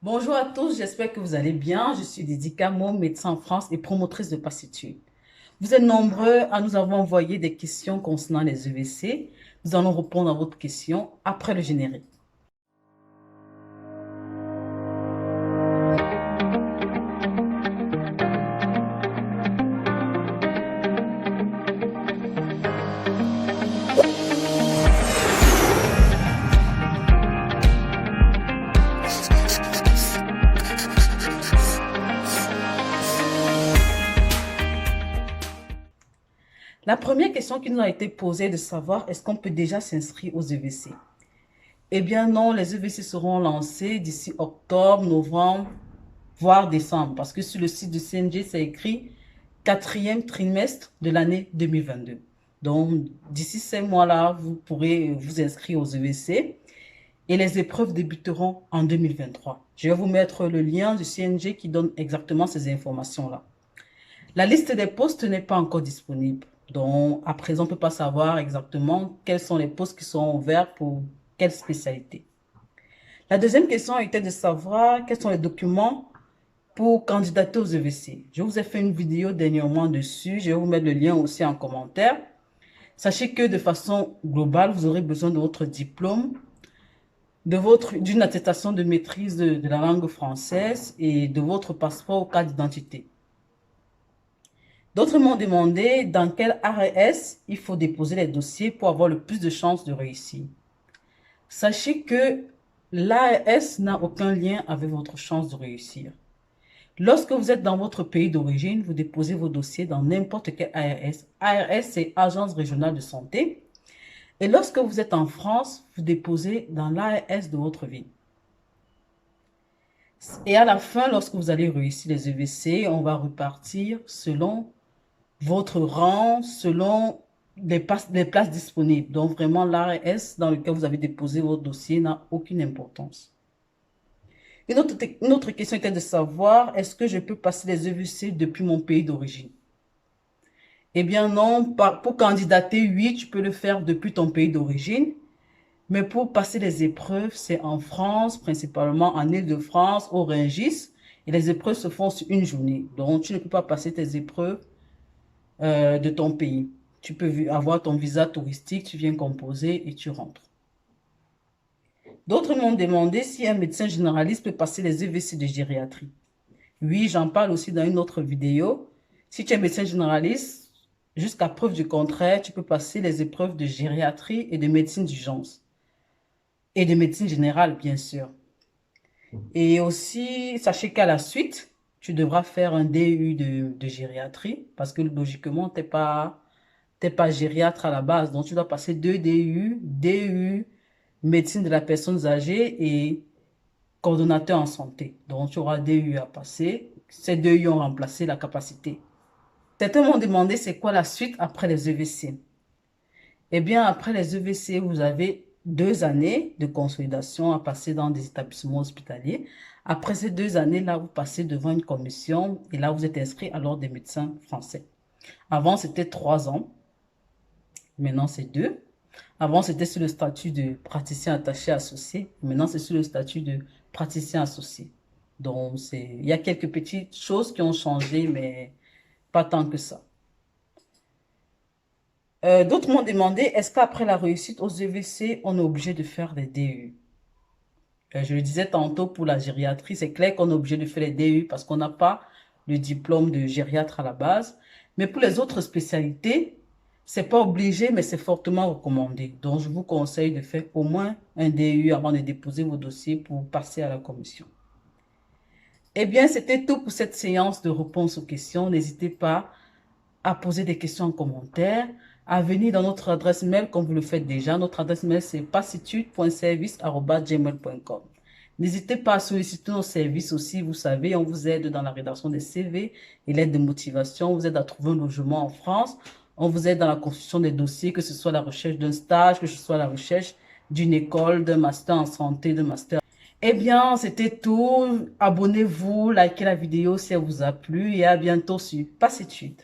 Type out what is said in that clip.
Bonjour à tous, j'espère que vous allez bien. Je suis Didi Camo, médecin en France et promotrice de Passitude. Vous êtes nombreux à nous avoir envoyé des questions concernant les EVC. Nous allons répondre à votre question après le générique. La première question qui nous a été posée est de savoir est-ce qu'on peut déjà s'inscrire aux EVC? Eh bien non, les EVC seront lancés d'ici octobre, novembre, voire décembre, parce que sur le site du CNG, c'est écrit quatrième trimestre de l'année 2022. Donc, d'ici ces mois-là, vous pourrez vous inscrire aux EVC et les épreuves débuteront en 2023. Je vais vous mettre le lien du CNG qui donne exactement ces informations-là. La liste des postes n'est pas encore disponible. Donc, à présent, on ne peut pas savoir exactement quels sont les postes qui sont ouverts pour quelle spécialité. La deuxième question était de savoir quels sont les documents pour candidater aux EVC. Je vous ai fait une vidéo dernièrement dessus. Je vais vous mettre le lien aussi en commentaire. Sachez que de façon globale, vous aurez besoin de votre diplôme, d'une attestation de maîtrise de la langue française et de votre passeport ou carte d'identité. D'autres m'ont demandé dans quel ARS il faut déposer les dossiers pour avoir le plus de chances de réussir. Sachez que l'ARS n'a aucun lien avec votre chance de réussir. Lorsque vous êtes dans votre pays d'origine, vous déposez vos dossiers dans n'importe quel ARS. ARS, c'est Agence régionale de santé. Et lorsque vous êtes en France, vous déposez dans l'ARS de votre ville. Et à la fin, lorsque vous allez réussir les EVC, on va repartir selon votre rang, selon les places disponibles. Donc vraiment, l'ARS dans lequel vous avez déposé votre dossier n'a aucune importance. Une autre question était de savoir, est-ce que je peux passer les EVC depuis mon pays d'origine? Eh bien non, pour candidater, oui, tu peux le faire depuis ton pays d'origine. Mais pour passer les épreuves, c'est en France, principalement en Île-de-France, au Rungis. Et les épreuves se font sur une journée. Donc, tu ne peux pas passer tes épreuves de ton pays. Tu peux avoir ton visa touristique, tu viens composer et tu rentres. D'autres m'ont demandé si un médecin généraliste peut passer les EVC de gériatrie. Oui, j'en parle aussi dans une autre vidéo. Si tu es médecin généraliste, jusqu'à preuve du contraire, tu peux passer les épreuves de gériatrie et de médecine d'urgence. Et de médecine générale, bien sûr. Et aussi, sachez qu'à la suite, tu devras faire un DU de gériatrie parce que logiquement, tu n'es pas gériatre à la base. Donc, tu dois passer deux DU, médecine de la personne âgée et coordonnateur en santé. Donc, tu auras DU à passer. Ces DU ont remplacé la capacité. Certains m'ont demandé c'est quoi la suite après les EVC. Eh bien, après les EVC, vous avez 2 années de consolidation à passer dans des établissements hospitaliers. Après ces 2 années-là, vous passez devant une commission et là, vous êtes inscrit à l'ordre des médecins français. Avant, c'était 3 ans. Maintenant, c'est 2. Avant, c'était sur le statut de praticien attaché associé. Maintenant, c'est sur le statut de praticien associé. Donc, il y a quelques petites choses qui ont changé, mais pas tant que ça. D'autres m'ont demandé, est-ce qu'après la réussite aux EVC, on est obligé de faire des DU? Je le disais tantôt, pour la gériatrie, c'est clair qu'on est obligé de faire les DU parce qu'on n'a pas le diplôme de gériatre à la base. Mais pour les autres spécialités, c'est pas obligé, mais c'est fortement recommandé. Donc, je vous conseille de faire au moins un DU avant de déposer vos dossiers pour passer à la commission. Eh bien, c'était tout pour cette séance de réponse aux questions. N'hésitez pas à poser des questions en commentaire, à venir dans notre adresse mail comme vous le faites déjà. Notre adresse mail, c'est passitude.service@gmail.com. N'hésitez pas à solliciter nos services aussi. Vous savez, on vous aide dans la rédaction des CV et l'aide de motivation. On vous aide à trouver un logement en France. On vous aide dans la construction des dossiers, que ce soit la recherche d'un stage, que ce soit la recherche d'une école, d'un master en santé, d'un master. Eh bien, c'était tout. Abonnez-vous, likez la vidéo si elle vous a plu et à bientôt sur Passitude.